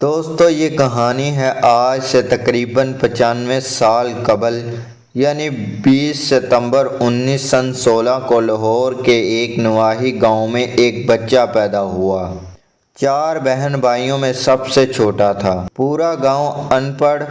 دوستو یہ کہانی ہے آج سے تقریباً 95 سال قبل یعنی 20 ستمبر 1916 کو لاہور کے ایک نواحی گاؤں میں ایک بچہ پیدا ہوا۔ 4 بہن بھائیوں میں سب سے چھوٹا تھا۔ پورا گاؤں ان پڑھ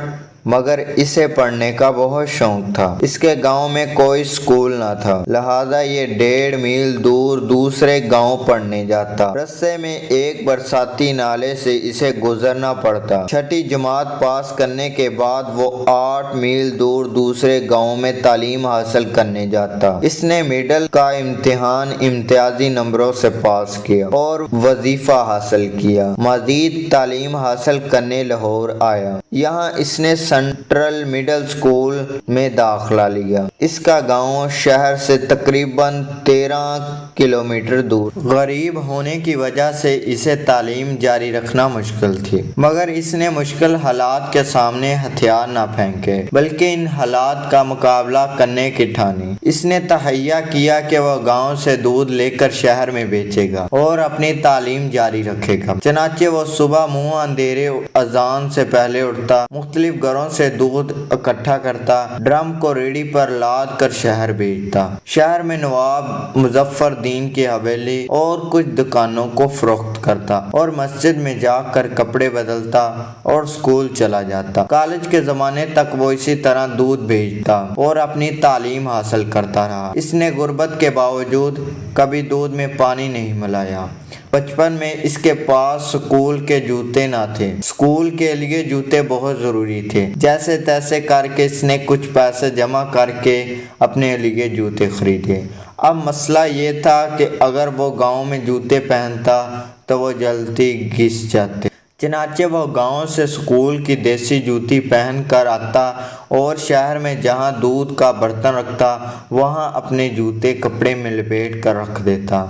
مگر اسے پڑھنے کا بہت شوق تھا۔ اس کے گاؤں میں کوئی سکول نہ تھا، لہذا یہ 1.5 میل دور دوسرے گاؤں پڑھنے جاتا۔ رستے میں ایک برساتی نالے سے اسے گزرنا پڑتا۔ 6ٹھی جماعت پاس کرنے کے بعد وہ 8 میل دور دوسرے گاؤں میں تعلیم حاصل کرنے جاتا۔ اس نے مڈل کا امتحان امتیازی نمبروں سے پاس کیا اور وظیفہ حاصل کیا۔ مزید تعلیم حاصل کرنے لاہور آیا۔ یہاں اس نے سینٹرل مڈل اسکول میں داخلہ لیا۔ اس کا گاؤں شہر سے تقریباً 13 کلومیٹر دور۔ غریب ہونے کی وجہ سے اسے تعلیم جاری رکھنا مشکل تھی، مگر اس نے مشکل حالات کے سامنے ہتھیار نہ پھینکے بلکہ ان حالات کا مقابلہ کرنے کی ٹھانی۔ اس نے تہیہ کیا کہ وہ گاؤں سے دودھ لے کر شہر میں بیچے گا اور اپنی تعلیم جاری رکھے گا۔ چنانچہ وہ صبح منہ اندھیرے اذان سے پہلے اٹھتا، مختلف گھروں سے دودھ اکٹھا کرتا، ڈرم کو ریڑھی پر لاد کر شہر بھیجتا۔ شہر میں نواب مظفر الدین کی حویلی اور کچھ دکانوں کو فروخت کرتا اور مسجد میں جا کر کپڑے بدلتا اور سکول چلا جاتا۔ کالج کے زمانے تک وہ اسی طرح دودھ بھیجتا اور اپنی تعلیم حاصل کرتا رہا۔ اس نے غربت کے باوجود کبھی دودھ میں پانی نہیں ملایا۔ بچپن میں اس کے پاس سکول کے جوتے نہ تھے۔ سکول کے لیے جوتے بہت ضروری تھے۔ جیسے تیسے کر کے اس نے کچھ پیسے جمع کر کے اپنے لیے جوتے خریدے۔ اب مسئلہ یہ تھا کہ اگر وہ گاؤں میں جوتے پہنتا تو وہ جلدی گھس جاتے۔ چنانچہ وہ گاؤں سے سکول کی دیسی جوتی پہن کر آتا اور شہر میں جہاں دودھ کا برتن رکھتا وہاں اپنے جوتے کپڑے میں لپیٹ کر رکھ دیتا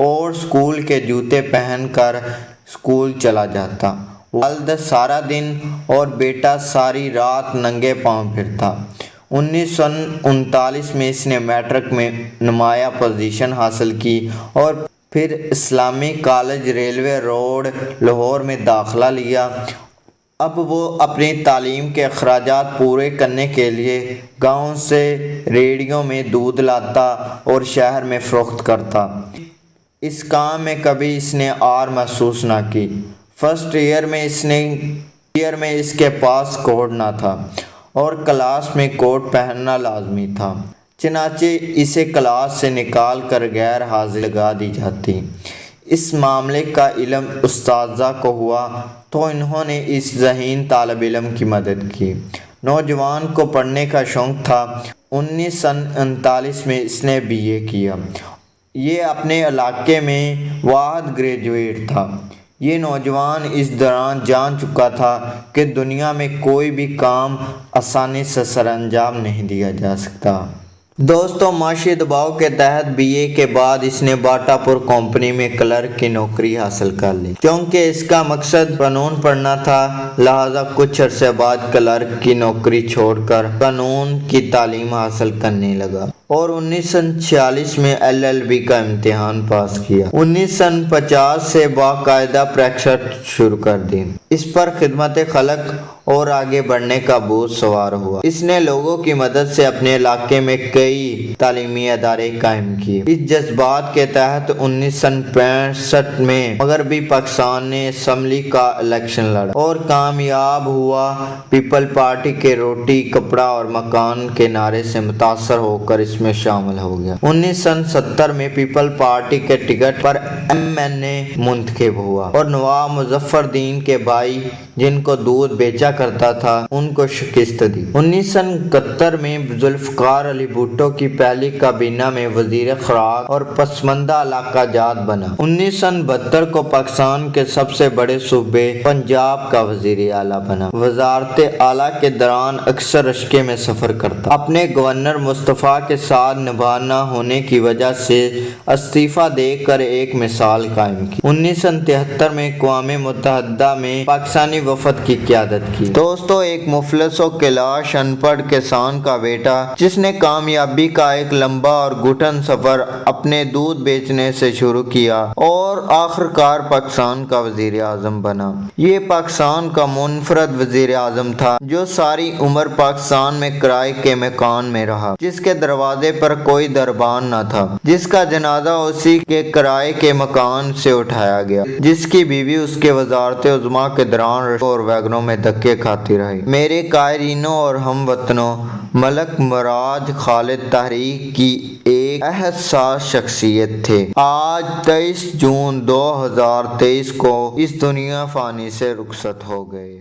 اور سکول کے جوتے پہن کر سکول چلا جاتا۔ والد سارا دن اور بیٹا ساری رات ننگے پاؤں پھرتا۔ 1939 میں اس نے میٹرک میں نمایاں پوزیشن حاصل کی اور پھر اسلامی کالج ریلوے روڈ لاہور میں داخلہ لیا۔ اب وہ اپنی تعلیم کے اخراجات پورے کرنے کے لیے گاؤں سے ریڑھیوں میں دودھ لاتا اور شہر میں فروخت کرتا۔ اس کام میں کبھی اس نے آر محسوس نہ کی۔ فرسٹ ایئر میں اس کے پاس کوٹ نہ تھا اور کلاس میں کوٹ پہننا لازمی تھا، چنانچہ اسے کلاس سے نکال کر غیر حاضر لگا دی جاتی۔ اس معاملے کا علم اساتذہ کو ہوا تو انہوں نے اس ذہین طالب علم کی مدد کی۔ نوجوان کو پڑھنے کا شوق تھا۔ 1939 میں اس نے BA کیا۔ یہ اپنے علاقے میں واحد گریجویٹ تھا۔ یہ نوجوان اس دوران جان چکا تھا کہ دنیا میں کوئی بھی کام آسانی سے سر انجام نہیں دیا جا سکتا۔ دوستو معاشی دباؤ کے تحت BA کے بعد اس نے باٹا پور کمپنی میں کلرک کی نوکری حاصل کر لی۔ کیونکہ اس کا مقصد قانون پڑھنا تھا، لہذا کچھ عرصے بعد کلرک کی نوکری چھوڑ کر قانون کی تعلیم حاصل کرنے لگا اور 1946 میں LLB کا امتحان پاس کیا۔ 1950 سے باقاعدہ پریکٹس شروع کر دی۔ اس پر خدمت خلق اور آگے بڑھنے کا بوجھ سوار ہوا۔ اس نے لوگوں کی مدد سے اپنے علاقے میں کئی تعلیمی ادارے قائم کیے۔ اس جذبات کے تحت 1965 میں مغربی پاکستان نے اسمبلی کا الیکشن لڑا اور کامیاب ہوا۔ پیپل پارٹی کے روٹی کپڑا اور مکان کے نعرے سے متاثر ہو کر اس میں شامل ہو گیا۔ 1970 میں پیپل پارٹی کے ٹکٹ پر MNA منتخب ہوا اور نواب مظفر الدین کے بھائی جن کو دودھ بیچا کرتا تھا ان کو شکست دی۔ 1971 میں ذوالفقار علی بھٹو کی پہلی کابینہ میں وزیر خوراک اور پسماندہ علاقہ جات بنا۔ 1972 کو پاکستان کے سب سے بڑے صوبے پنجاب کا وزیر اعلیٰ بنا۔ وزارت اعلیٰ کے دوران اکثر رشکے میں سفر کرتا۔ اپنے گورنر مصطفیٰ کے ساتھ نبھانا ہونے کی وجہ سے استعفیٰ دے کر ایک مثال قائم کی۔ 1973 میں اقوام متحدہ میں پاکستانی وفد کی قیادت کی۔ دوستو، ایک مفلس و کلاش ان پڑھ کسان کا بیٹا جس نے کامیابی کا ایک لمبا اور گھٹن سفر اپنے دودھ بیچنے سے شروع کیا اور آخرکار پاکستان کا وزیر اعظم بنا۔ یہ پاکستان کا منفرد وزیر اعظم تھا جو ساری عمر پاکستان میں کرائے کے مکان میں رہا، جس کے دروازے پر کوئی دربان نہ تھا، جس کا جنازہ اسی کے کرائے کے مکان سے اٹھایا گیا، جس کی بیوی اس کے وزارت عظمیٰ کے دوران رشوتوں اور ویگنوں میں دھکے کھاتی رہی۔ میرے قائرینوں اور ہم وطنوں، ملک مراج خالد تحریک کی ایک حساس شخصیت تھے۔ آج 23 جون 2023 کو اس دنیا فانی سے رخصت ہو گئے۔